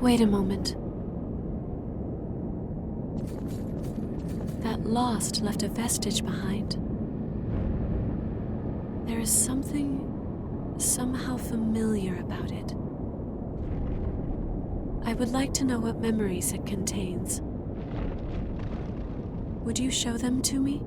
Wait a moment. That lost left a vestige behind. There is something somehow familiar about it. I would like to know what memories it contains. Would you show them to me?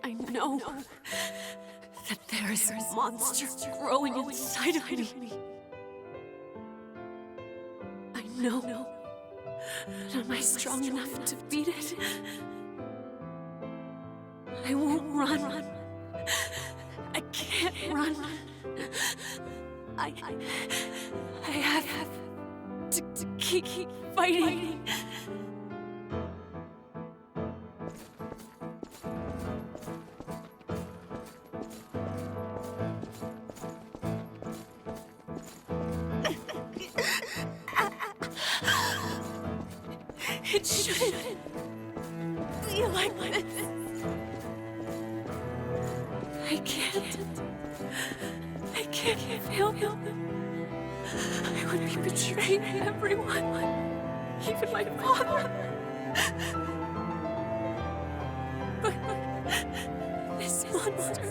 I know that there is a monster growing inside of me. I know, but am I strong enough to beat it? I won't run. I can't run. I have to keep fighting. It shouldn't be like this. I can't fail him. I would be betraying everyone, even my father. But this monster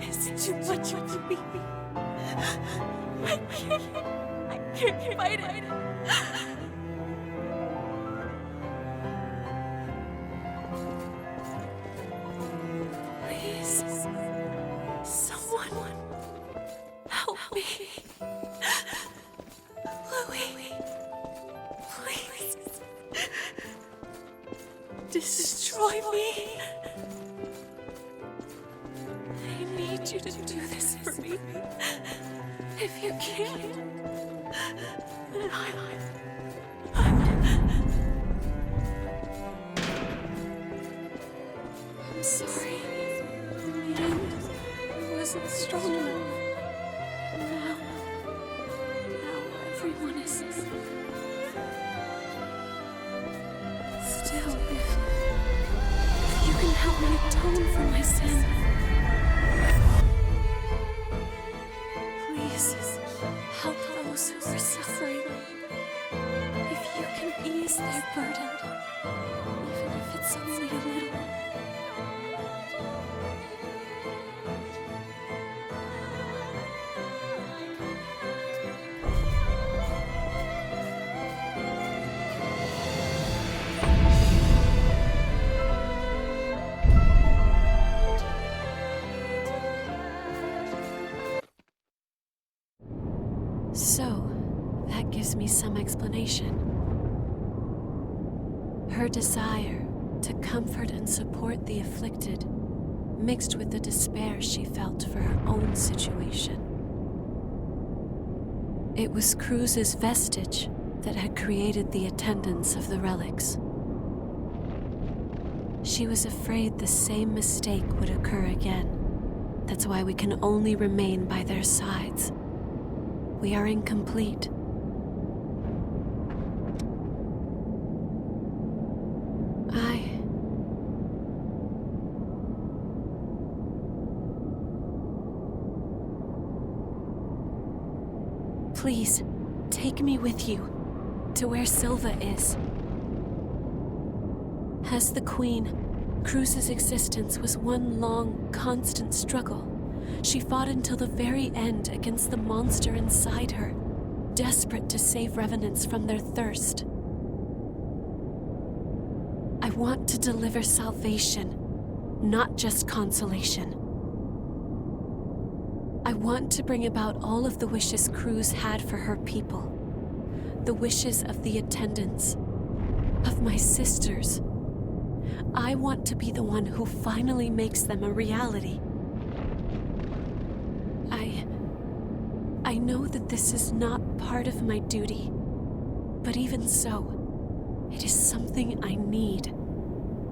is too much for me. I can't fight it. Destroy me. I need you to do this for me. If you can't, then I'm sorry. In the end, I wasn't strong enough. Now everyone is. Still, if you can help me atone for my sin, please help those who are suffering. If you can ease their burden, even if it's only a little. So, that gives me some explanation. Her desire to comfort and support the afflicted, mixed with the despair she felt for her own situation. It was Cruz's vestige that had created the attendance of the relics. She was afraid the same mistake would occur again. That's why we can only remain by their sides. We are incomplete. Please, take me with you to where Silva is. As the Queen, Cruz's existence was one long, constant struggle. She fought until the very end against the monster inside her, desperate to save Revenants from their thirst. I want to deliver salvation, not just consolation. I want to bring about all of the wishes Cruz had for her people. The wishes of the attendants, of my sisters. I want to be the one who finally makes them a reality. I know that this is not part of my duty, but even so, it is something I need,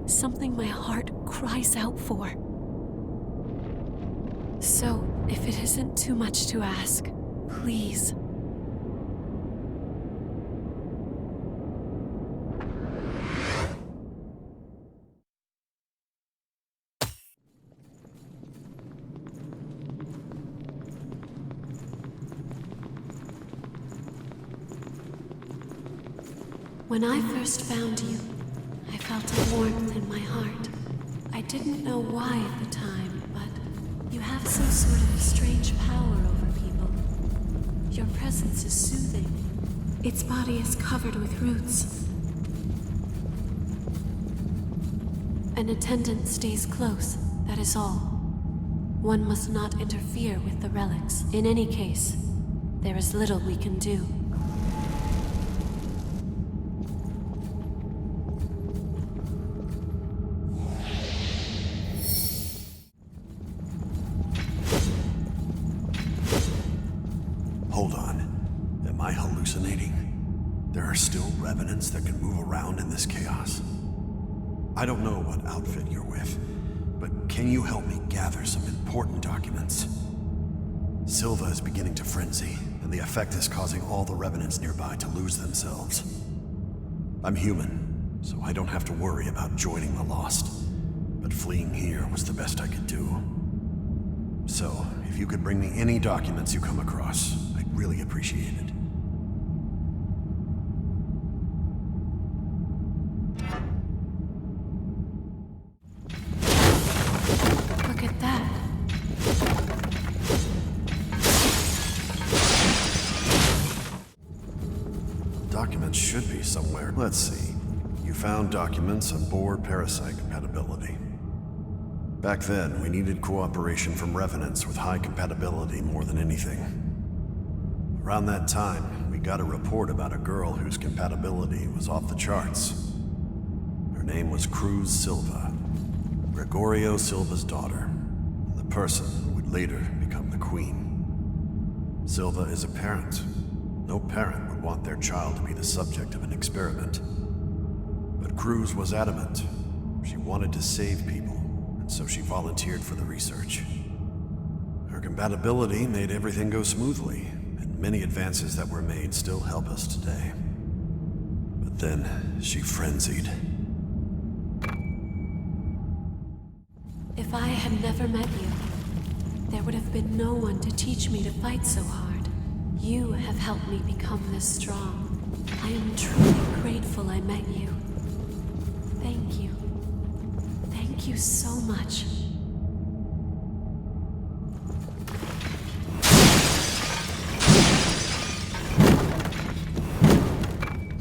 something my heart cries out for. So, if it isn't too much to ask, please. When I first found you, I felt a warmth in my heart. I didn't know why at the time, but you have some sort of strange power over people. Your presence is soothing. Its body is covered with roots. An attendant stays close, that is all. One must not interfere with the relics. In any case, there is little we can do. Hold on. Am I hallucinating? There are still revenants that can move around in this chaos. I don't know what outfit you're with, but can you help me gather some important documents? Silva is beginning to frenzy, and the effect is causing all the revenants nearby to lose themselves. I'm human, so I don't have to worry about joining the lost, but fleeing here was the best I could do. So, if you could bring me any documents you come across, I'd really appreciate it. Look at that. Documents should be somewhere. Let's see. You found documents on board parasite compatibility. Back then, we needed cooperation from revenants with high compatibility more than anything. Around that time, we got a report about a girl whose compatibility was off the charts. Her name was Cruz Silva, Gregorio Silva's daughter, the person who would later become the queen. Silva is a parent. No parent would want their child to be the subject of an experiment. But Cruz was adamant. She wanted to save people, and so she volunteered for the research. Her compatibility made everything go smoothly, and many advances that were made still help us today. But then, she frenzied. If I had never met you, there would have been no one to teach me to fight so hard. You have helped me become this strong. I am truly grateful I met you. Thank you. Thank you so much.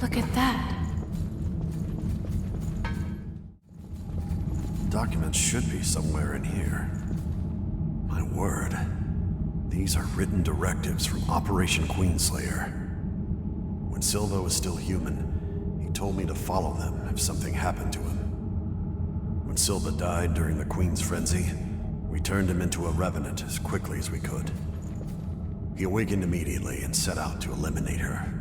Look at that. Documents should be somewhere in here. My word. These are written directives from Operation Queenslayer. When Silva was still human, he told me to follow them if something happened to him. When Silva died during the Queen's frenzy, we turned him into a revenant as quickly as we could. He awakened immediately and set out to eliminate her.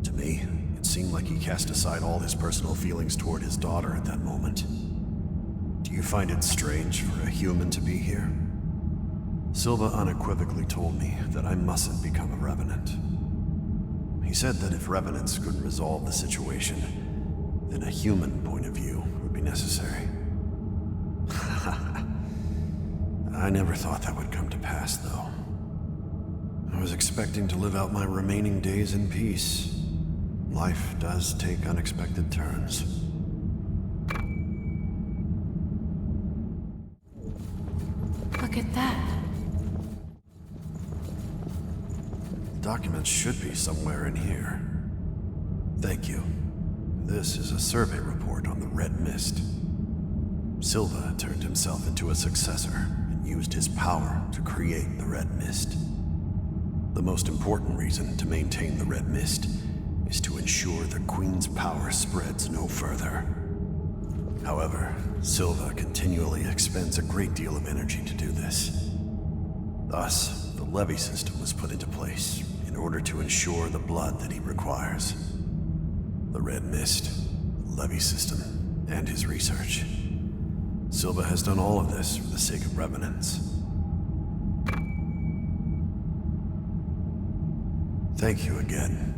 To me, it seemed like he cast aside all his personal feelings toward his daughter at that moment. Do you find it strange for a human to be here? Silva unequivocally told me that I mustn't become a revenant. He said that if revenants couldn't resolve the situation, then a human point of view would be necessary. I never thought that would come to pass, though. I was expecting to live out my remaining days in peace. Life does take unexpected turns. Look at that. Documents should be somewhere in here. Thank you. This is a survey report on the Red Mist. Silva turned himself into a successor and used his power to create the Red Mist. The most important reason to maintain the Red Mist is to ensure the Queen's power spreads no further. However, Silva continually expends a great deal of energy to do this. Thus, the levy system was put into place in order to ensure the blood that he requires. The Red Mist, the levy system, and his research. Silva has done all of this for the sake of revenants. Thank you again.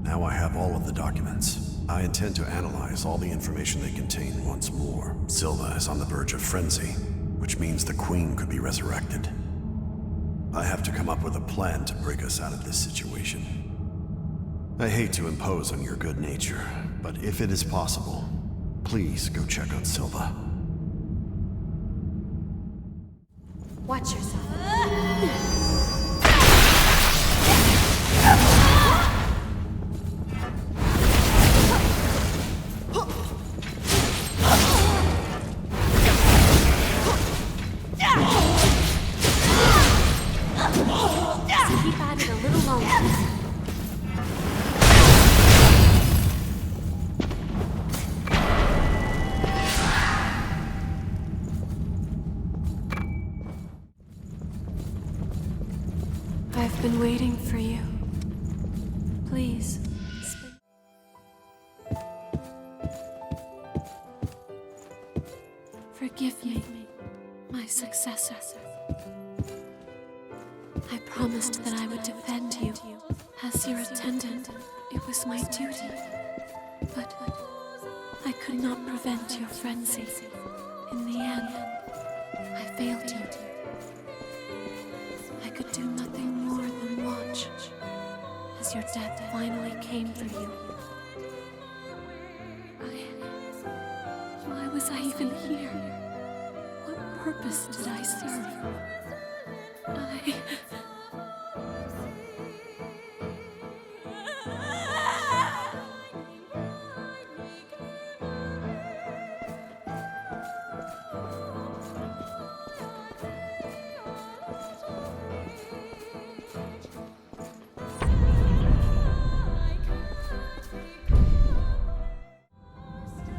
Now I have all of the documents. I intend to analyze all the information they contain once more. Silva is on the verge of frenzy, which means the Queen could be resurrected. I have to come up with a plan to break us out of this situation. I hate to impose on your good nature, but if it is possible, please go check on Silva. Watch yourself. Keep at it a little longer. I've been waiting for you. Please. Forgive me, my successor. I promised that I would defend you. As your attendant, it was my duty. But I could not prevent your frenzy. In the end, I failed you. I could do nothing more than watch as your death finally came for you. Why was I even here? What purpose did I serve?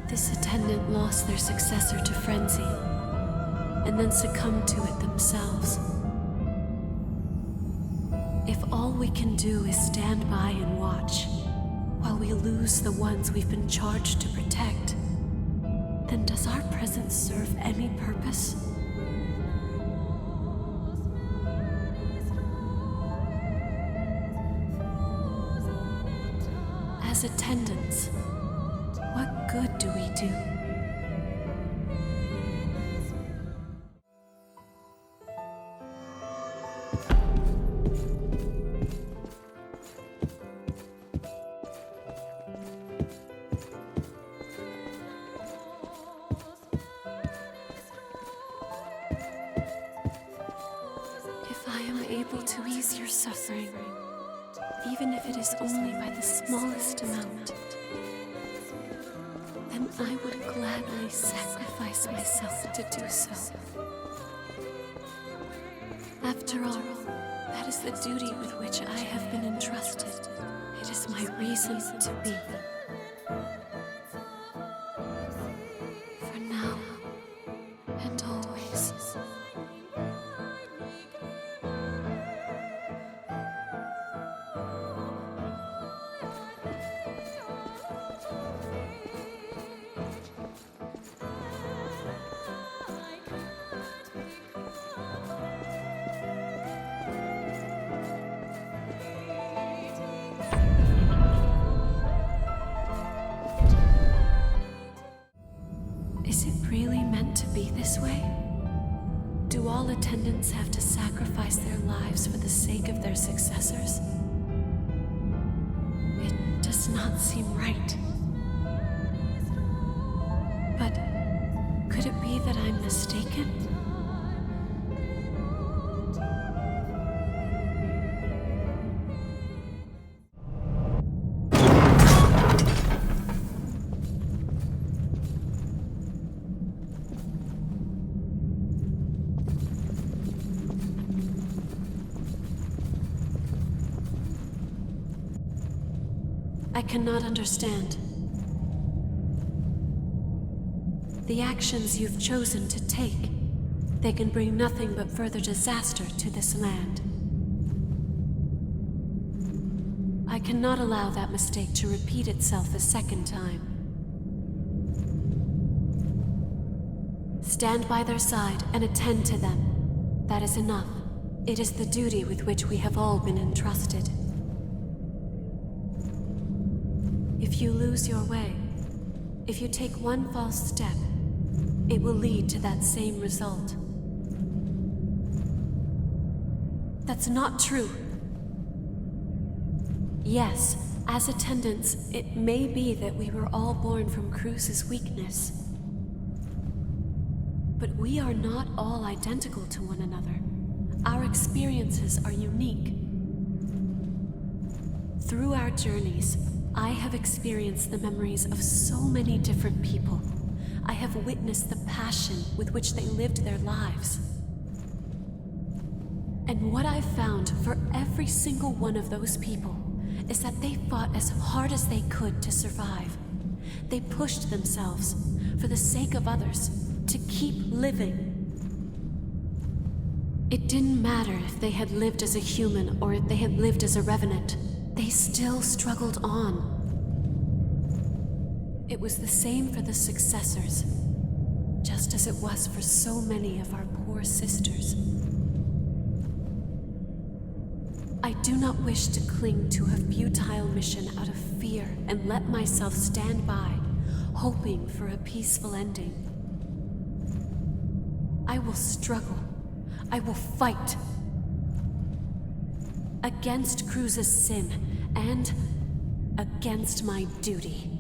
This attendant lost their successor to frenzy, and then succumbed to it themselves. If all we can do is stand by and watch, while we lose the ones we've been charged to protect, then does our presence serve any purpose? As attendants, what good do we do? If I am able to ease your suffering, even if it is only by the smallest amount, then I would gladly sacrifice myself to do so. After all, that is the duty with which I have been entrusted. It is my reason to be. For now and always. Is it really meant to be this way? Do all attendants have to sacrifice their lives for the sake of their successors? It does not seem right. But could it be that I'm mistaken? I cannot understand. The actions you've chosen to take, they can bring nothing but further disaster to this land. I cannot allow that mistake to repeat itself a second time. Stand by their side and attend to them. That is enough. It is the duty with which we have all been entrusted. If you lose your way, if you take one false step, it will lead to that same result. That's not true. Yes, As attendants, it may be that we were all born from Cruz's weakness. But we are not all identical to one another. Our experiences are unique. Through our journeys, I have experienced the memories of so many different people. I have witnessed the passion with which they lived their lives. And what I've found for every single one of those people is that they fought as hard as they could to survive. They pushed themselves for the sake of others to keep living. It didn't matter if they had lived as a human or if they had lived as a revenant. They still struggled on. It was the same for the successors, just as it was for so many of our poor sisters. I do not wish to cling to a futile mission out of fear and let myself stand by, hoping for a peaceful ending. I will struggle. I will fight. Against Cruz's sin and against my duty.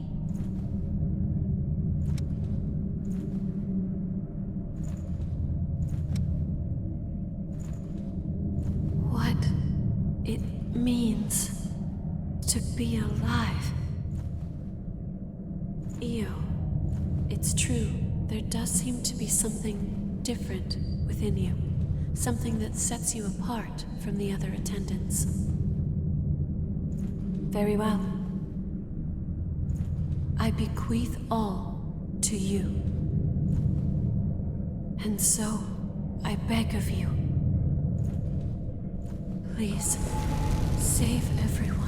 What it means to be alive. Io, it's true, there does seem to be something different within you. Something that sets you apart from the other attendants. Very well. I bequeath all to you. And so, I beg of you, please, save everyone.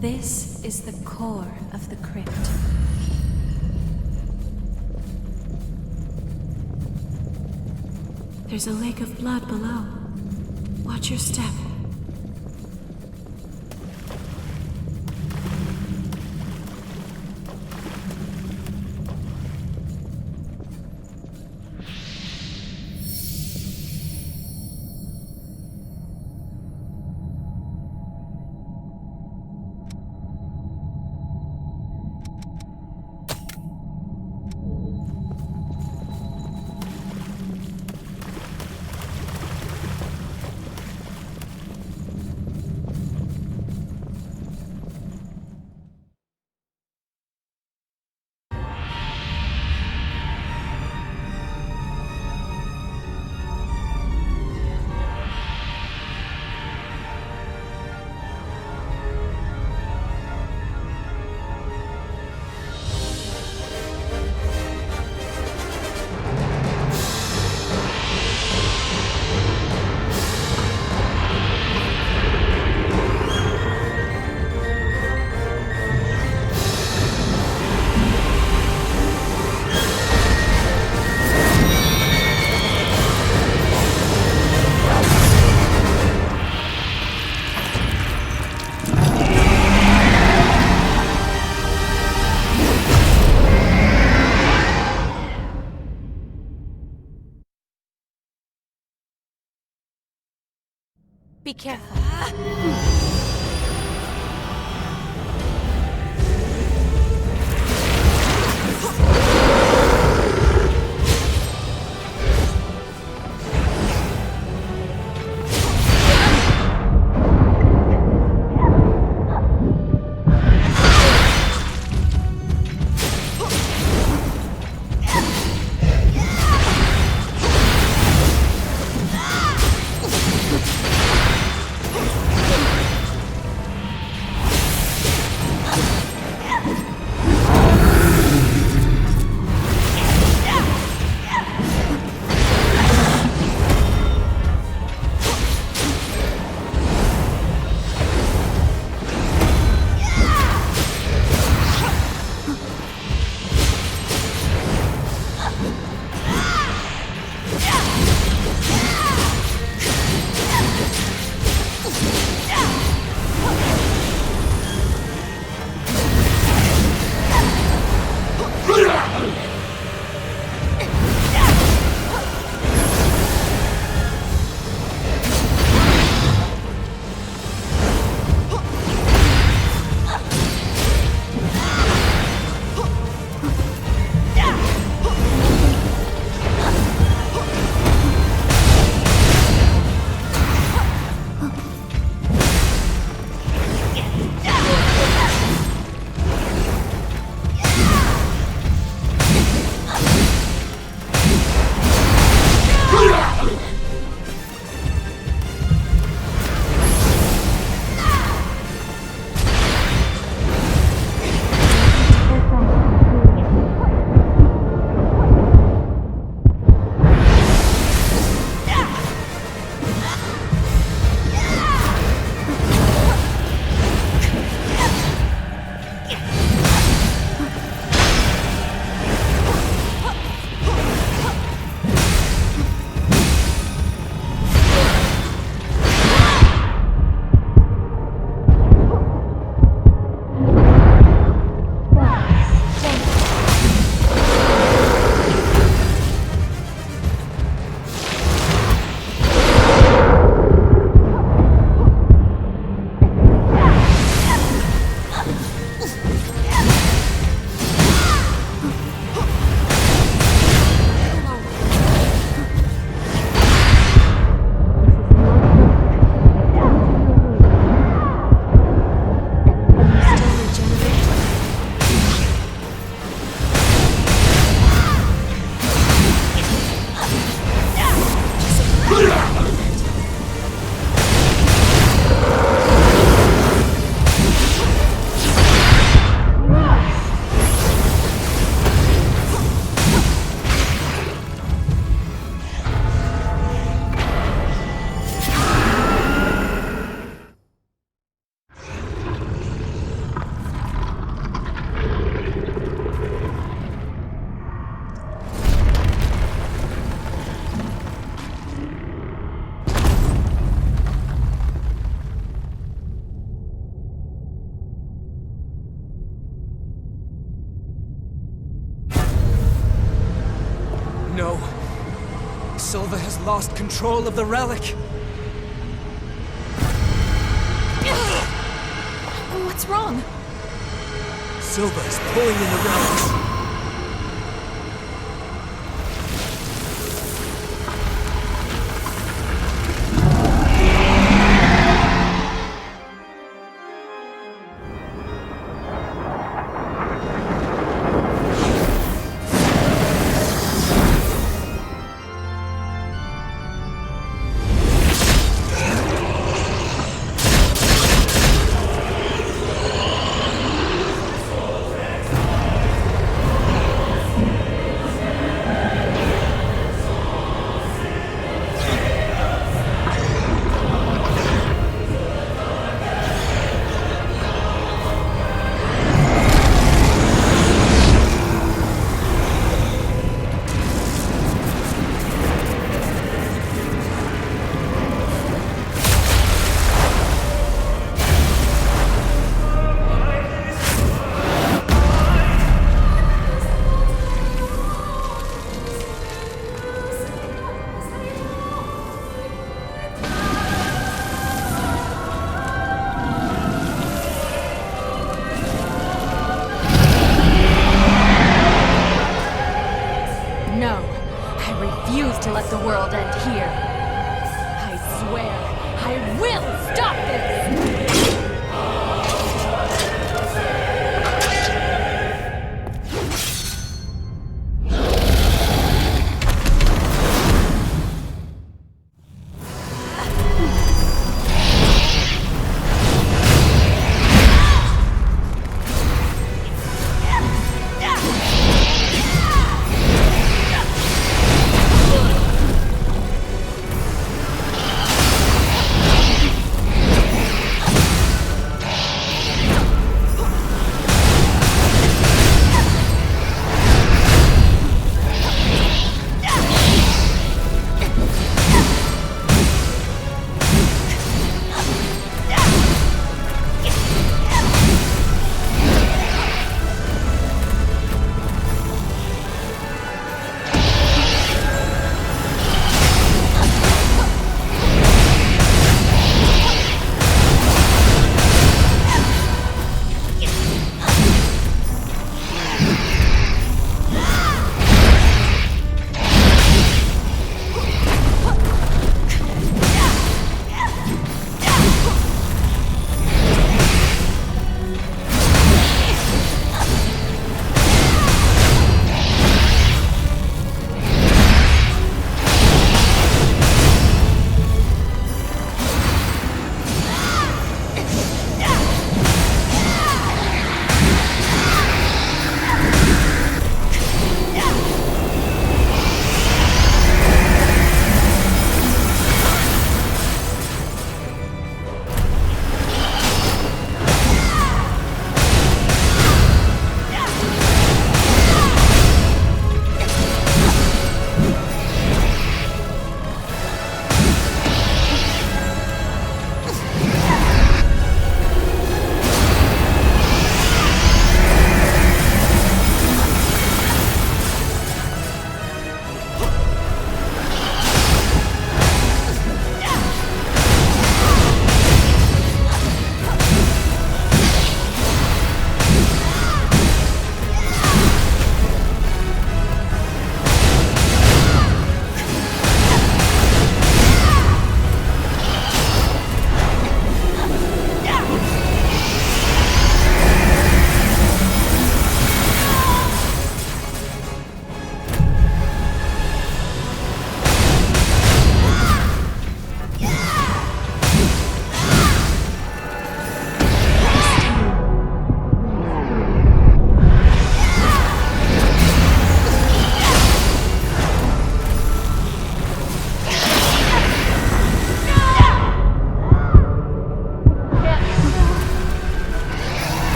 This is the core of the crypt. There's a lake of blood below. Watch your step. Be careful. lost control of the relic. What's wrong? Silva is pulling in the relics.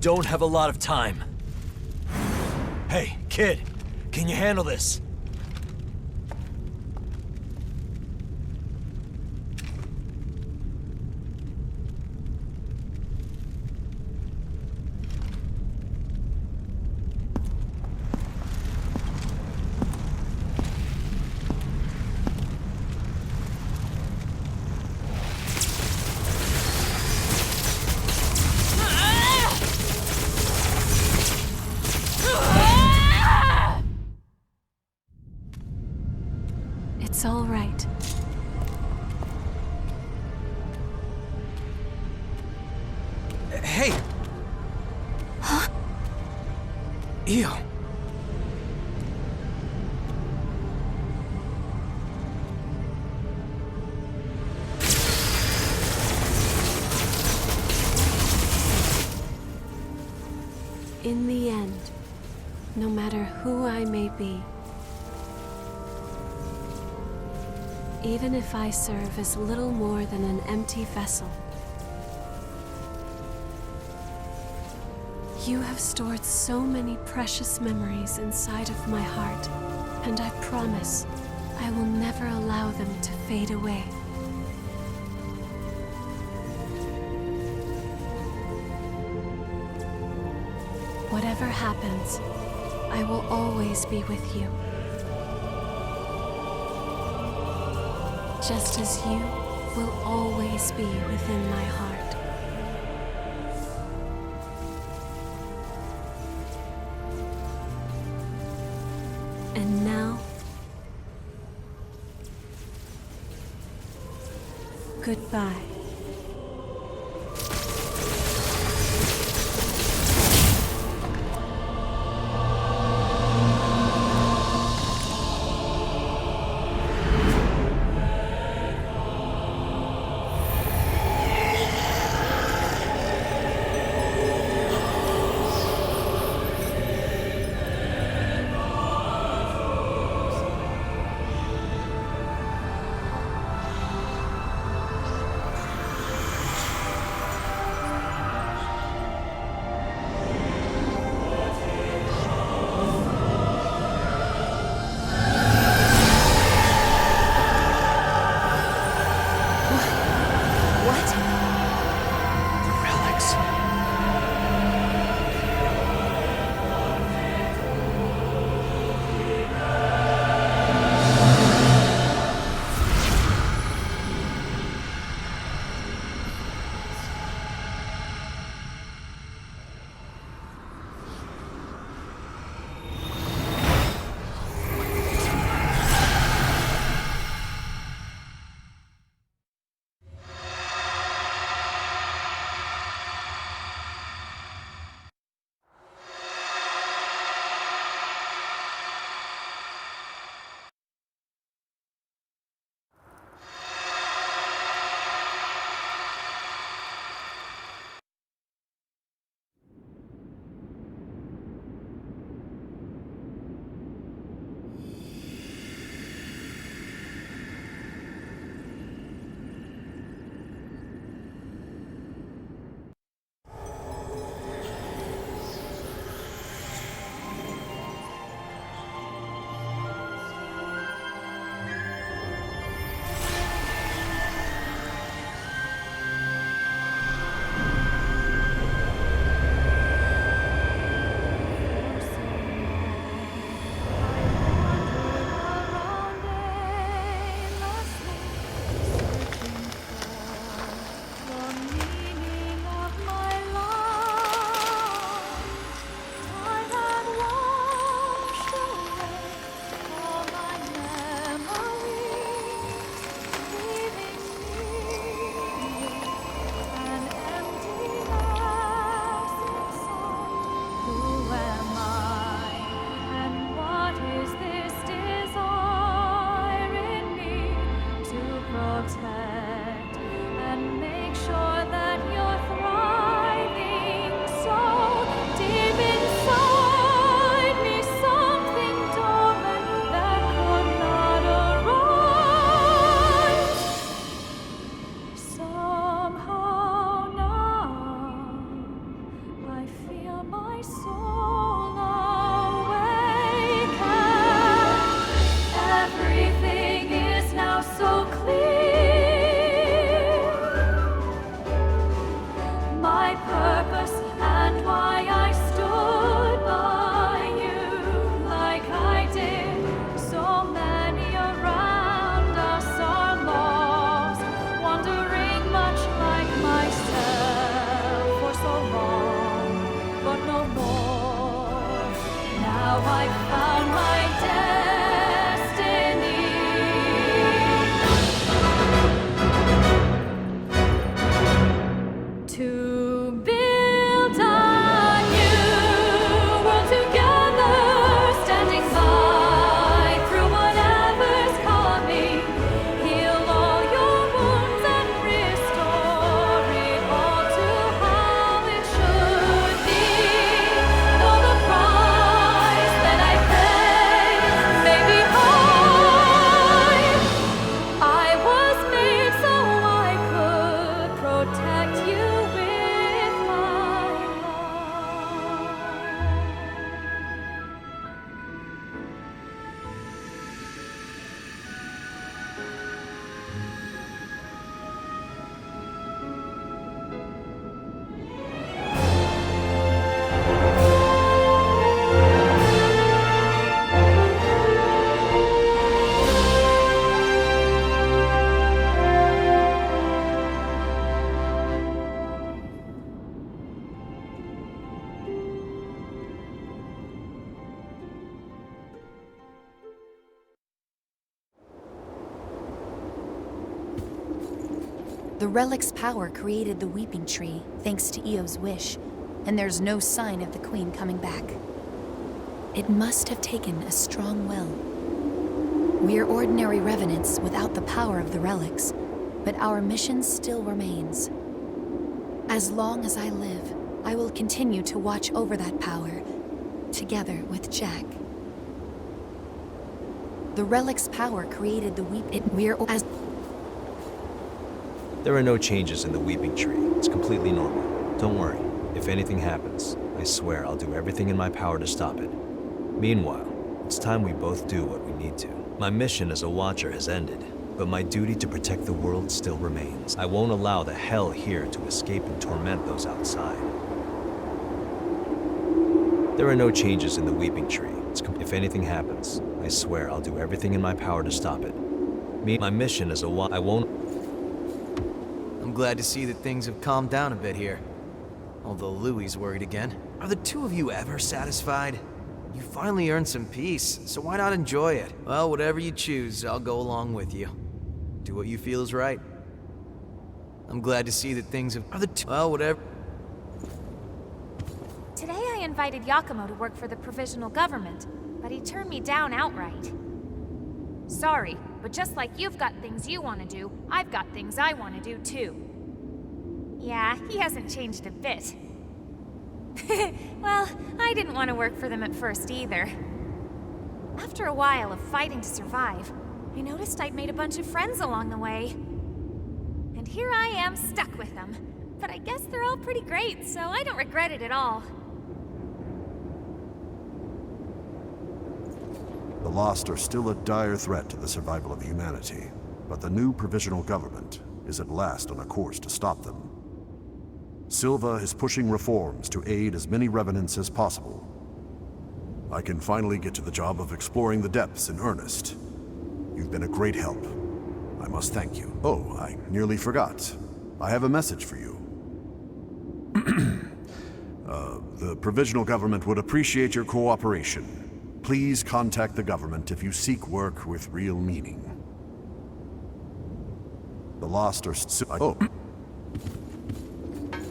don't have a lot of time. Hey, kid, can you handle this? It's all right. Hey! Huh? Ew. In the end, no matter who I may be, even if I serve as little more than an empty vessel, you have stored so many precious memories inside of my heart, and I promise I will never allow them to fade away. Whatever happens, I will always be with you. Just as you will always be within my heart. And now, goodbye. I found my destiny. To build a new world together, standing by through whatever's coming. Heal all your wounds and restore it all to how it should be. Though the price that I pay may be high, I was made so I could protect you with my heart. The relic's power created the Weeping Tree, thanks to Io's wish, and there's no sign of the Queen coming back. It must have taken a strong will. We're ordinary revenants without the power of the relics, but our mission still remains. As long as I live, I will continue to watch over that power, together with Jack. The relic's power created the There are no changes in the Weeping Tree. It's completely normal. Don't worry. If anything happens, I swear I'll do everything in my power to stop it. Meanwhile, it's time we both do what we need to. My mission as a Watcher has ended, but my duty to protect the world still remains. I won't allow the hell here to escape and torment those outside. There are no changes in the Weeping Tree. If anything happens, I swear I'll do everything in my power to stop it. My mission as a Watcher, I won't... I'm glad to see that things have calmed down a bit here. Although Louie's worried again. Are the two of you ever satisfied? You finally earned some peace, so why not enjoy it? Well, whatever you choose, I'll go along with you. Do what you feel is right. I'm glad to see that things have... Well, whatever... Today I invited Yakumo to work for the provisional government, but he turned me down outright. Sorry, but just like you've got things you want to do, I've got things I want to do too. Yeah, he hasn't changed a bit. Well, I didn't want to work for them at first either. After a while of fighting to survive, I noticed I'd made a bunch of friends along the way. And here I am stuck with them. But I guess they're all pretty great, so I don't regret it at all. The Lost are still a dire threat to the survival of humanity, but the new provisional government is at last on a course to stop them. Silva is pushing reforms to aid as many revenants as possible. I can finally get to the job of exploring the depths in earnest. You've been a great help. I must thank you. Oh, I nearly forgot. I have a message for you. The provisional government would appreciate your cooperation. Please contact the government if you seek work with real meaning. The Lost are oh.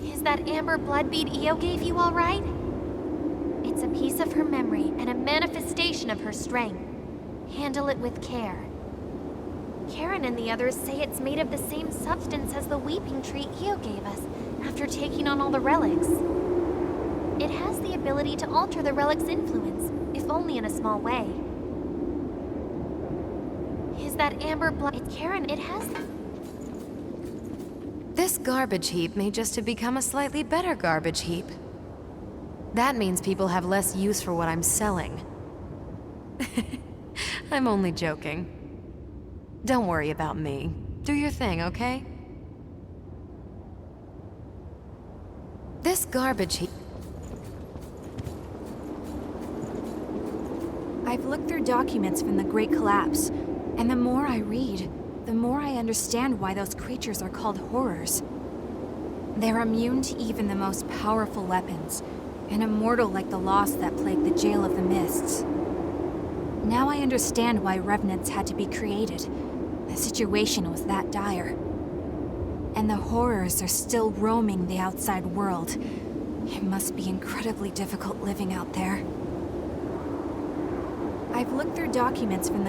Is that amber blood bead Io gave you all right? It's a piece of her memory and a manifestation of her strength. Handle it with care. Karen and the others say it's made of the same substance as the Weeping Tree Io gave us after taking on all the relics. It has the ability to alter the relic's influence, if only in a small way. Is that amber blood... It's Karen, it has... This garbage heap may just have become a slightly better garbage heap. That means people have less use for what I'm selling. I'm only joking. Don't worry about me. Do your thing, okay? This garbage heap... I've looked through documents from the Great Collapse, and the more I read, the more I understand why those creatures are called horrors. They're immune to even the most powerful weapons, and immortal like the lost that plague the Jail of the Mists. Now I understand why Revenants had to be created. The situation was that dire. And the horrors are still roaming the outside world. It must be incredibly difficult living out there. I've looked through documents from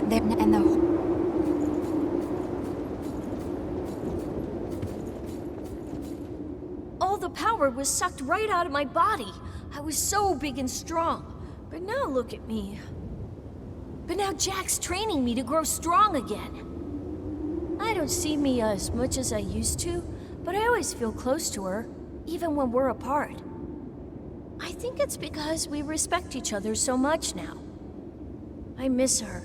All the power was sucked right out of my body. I was so big and strong. But now look at me. But now Jack's training me to grow strong again. I don't see Mia as much as I used to, but I always feel close to her, even when we're apart. I think it's because we respect each other so much now. I miss her,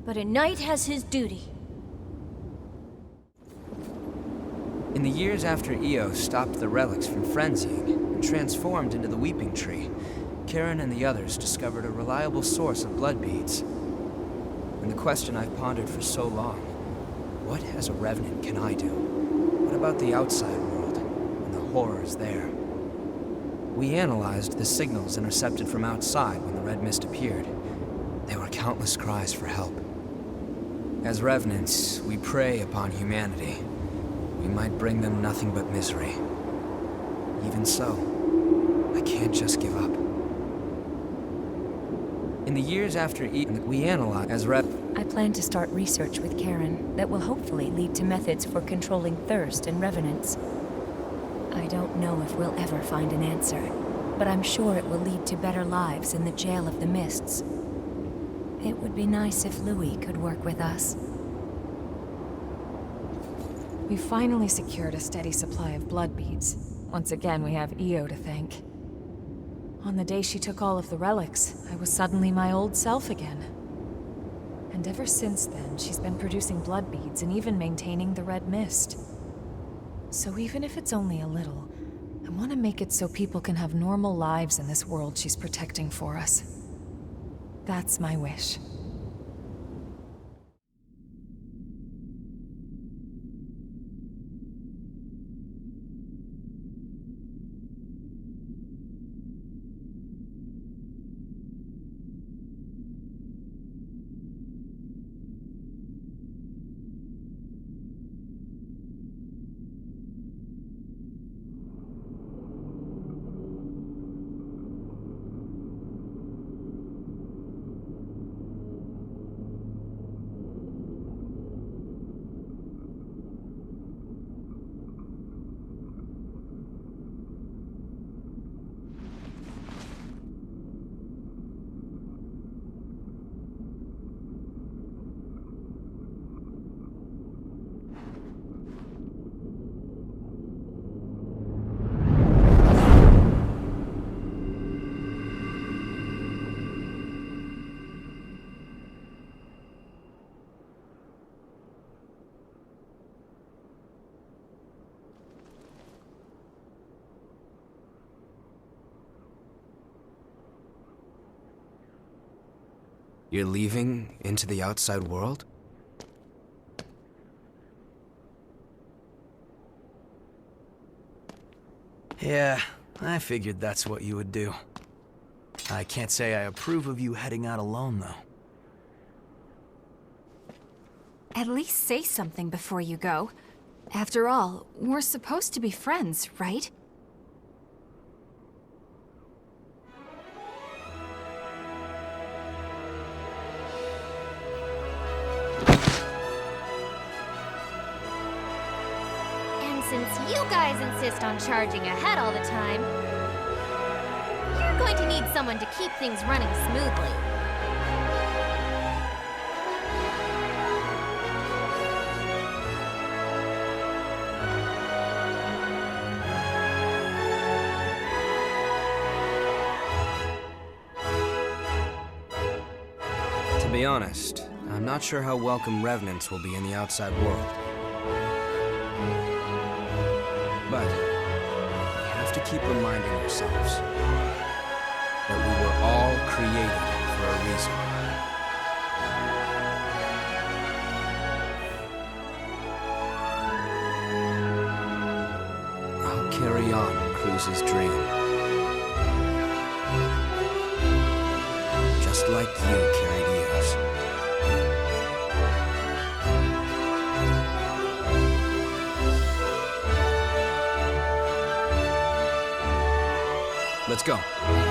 but a knight has his duty. In the years after Io stopped the relics from frenzying and transformed into the Weeping Tree, Karen and the others discovered a reliable source of blood beads. And the question I've pondered for so long: what as a Revenant can I do? What about the outside world and the horrors there? We analyzed the signals intercepted from outside when the red mist appeared. There were countless cries for help. As Revenants, we prey upon humanity. We might bring them nothing but misery. Even so, I can't just give up. In the years after we analyzed as I plan to start research with Karen that will hopefully lead to methods for controlling thirst in Revenants. I don't know if we'll ever find an answer, but I'm sure it will lead to better lives in the Jail of the Mists. It would be nice if Louis could work with us. We finally secured a steady supply of blood beads. Once again, we have Io to thank. On the day she took all of the relics, I was suddenly my old self again. And ever since then, she's been producing blood beads and even maintaining the red mist. So even if it's only a little, I want to make it so people can have normal lives in this world she's protecting for us. That's my wish. You're leaving into the outside world? Yeah, I figured that's what you would do. I can't say I approve of you heading out alone, though. At least say something before you go. After all, we're supposed to be friends, right? Since you guys insist on charging ahead all the time, you're going to need someone to keep things running smoothly. To be honest, I'm not sure how welcome Revenants will be in the outside world. But we have to keep reminding ourselves that we were all created for a reason. I'll carry on Cruz's dream. Just like you carried Io's. Let's go.